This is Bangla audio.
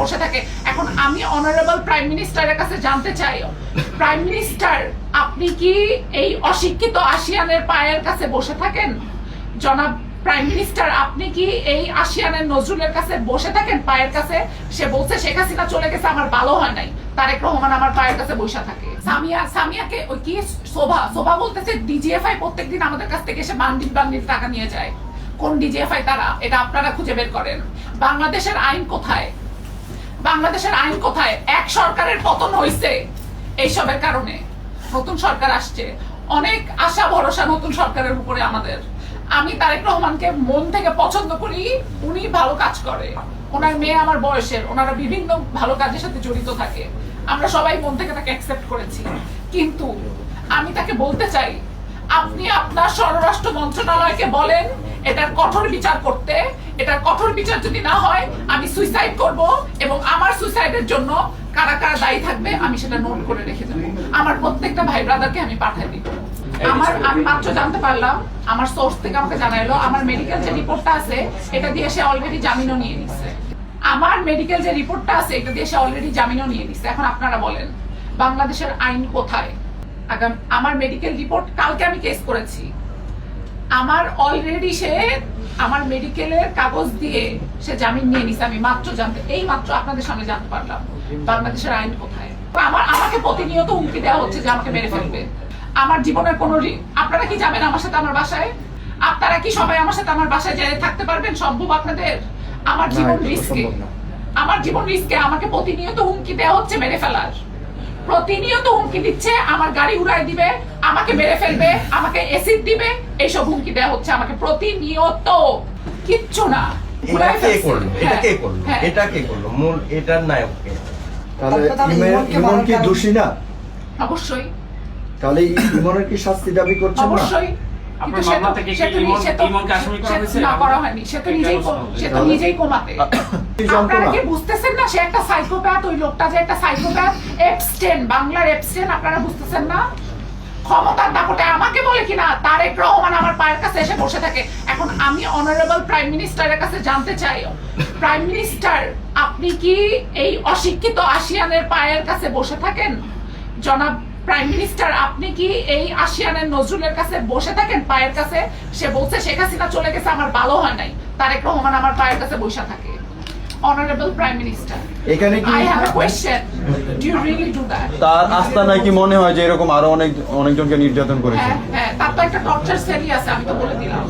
বসে থাকে। এখন আমি অনারেবল প্রাইম মিনিস্টারের কাছে জানতে চাই, প্রাইম মিনিস্টার আপনি কি এই অশিক্ষিত আসিয়ানের পায়ের কাছে বসে থাকেন? জনাব প্রাইম মিনিস্টার আপনি কি এই আসিয়ানের নজরুলের কাছে বসে থাকেন পায়ের কাছে? সে বলছে শেখ হাসিনা চলে গেছে, আমার ভালো হয় নাই, তারেক রহমান আমার পায়ের কাছে বসে থাকে। সামিয়াকে ওই কি শোভা বলতেছে ডিজিএফআই প্রত্যেকদিন আমাদের কাছ থেকে এসে বান্ডিল টাকা নিয়ে যায়। কোন ডিজিএফআই তারা? এটা আপনারা খুঁজে বের করেন। বাংলাদেশের আইন কোথায়? বাংলাদেশের আইন কোথায়? এক সরকারের পতন হয়েছে এইসবের কারণে। নতুন সরকার আসছে, অনেক আশা ভরসা নতুন সরকারের উপরে আমাদের। আমি তারেক রহমানকে মন থেকে পছন্দ করি, উনি ভালো কাজ করে, ওনার মেয়ে আমার বয়সের, ওনারা বিভিন্ন ভালো কাজের সাথে জড়িত থাকে, আমরা সবাই মন থেকে তাকে অ্যাকসেপ্ট করেছি। কিন্তু আমি তাকে বলতে চাই, আপনি আপনার স্বরাষ্ট্র মন্ত্রণালয়কে বলেন এটার কঠোর বিচার করতে। এটার কঠোর বিচার যদি না হয় আমি সুইসাইড করব, এবং আমার সুইসাইডের জন্য কারা কারা দায়ী থাকবে আমি সেটা নোট করে রেখে দেবো। আমার প্রত্যেকটা ভাই ব্রাদারকে আমি পাঠিয়ে দিব। আমি মাত্র জানতে পারলাম, আমার সোর্স থেকে আমাকে জানাইলো আমার মেডিকেল যে রিপোর্টটা আছে এটা দিয়ে সে অলরেডি জামিনও নিয়ে নিচ্ছে। আমার মেডিকেল যে রিপোর্টটা আছে এটা দিয়ে সে অলরেডি জামিনও নিয়ে নিচ্ছে। এখন আপনারা বলেন বাংলাদেশের আইন কোথায়? আমার মেডিকেল রিপোর্ট কালকে আমি কেস করেছি, আমার অলরেডি সে আমার মেডিকেলের কাগজ দিয়ে সে জামিন নিয়ে নিছে। আমি মাত্র আপনাদের সামনে জানতে পারলাম বাংলাদেশের আইন কোথায়। আমাকে প্রতিনিয়ত হুমকি দেওয়া হচ্ছে যে আমাকে মেরে ফেলবে। আমার জীবনের কোনো আপনারা কি যাবেন আমার সাথে আমার বাসায়? আপনারা কি সবাই আমার সাথে আমার বাসায় যেয়ে থাকতে পারবেন? সম্ভব আপনাদের? আমার জীবন রিস্কে আমাকে প্রতিনিয়ত হুমকি দেওয়া হচ্ছে মেরে ফেলার। প্রতিনিয়ত হুমকি দিচ্ছে, আমার গাড়ি উড়াই দিবে, আমাকে মেরে ফেলবে, আমাকে অ্যাসিড দিবে, এইসব হুমকি দেওয়া হচ্ছে আমাকে প্রতিনিয়ত। কিচ্ছু না। এটা কে করলো? মূল এটার নায়ক কে? তাহলে ইমন কি দোষী না? অবশ্যই। তাহলে ইমনের কি শাস্তি দাবি করছেন না? অবশ্যই। আপনার মামলা থেকে কি ইমনকে আসামি করা হয়েছে? না, করা হয়নি। সে তো নিজেই কোমাতে। আপনারা কি বুঝতেছেন না সে একটা সাইকোপ্যাথ? ওই লোকটা যে একটা সাইকোপ্যাথ, এপস্টেন, বাংলার এপস্টেন, আপনারা বুঝতেছেন না? ক্ষমতার দাপটে আমাকে বলে কিনা তারেক রহমান আমার পায়ের কাছে এসে বসে থাকে। এখন আমি অনারেবল প্রাইম মিনিস্টারের কাছে জানতে চাই, প্রাইম মিনিস্টার আপনি কি এই অশিক্ষিত আসিয়ানের পায়ের কাছে বসে থাকেন? জনাব প্রাইম মিনিস্টার আপনি কি এই আসিয়ানের নজরুলের কাছে বসে থাকেন পায়ের কাছে? সে বলছে শেখ হাসিনা চলে গেছে, আমার ভালো হয় নাই, তারেক রহমান আমার পায়ের কাছে বসে থাকে। Honorable Prime Minister, এখানে কি I have a question. Do you really do that? তার আস্তানায় কি মনে হয় যে এরকম আরো অনেকজনকে নির্যাতন করেছে? হ্যাঁ, তার তো একটা টর্চার সেলই আছে, আমি তো বলে দিলাম।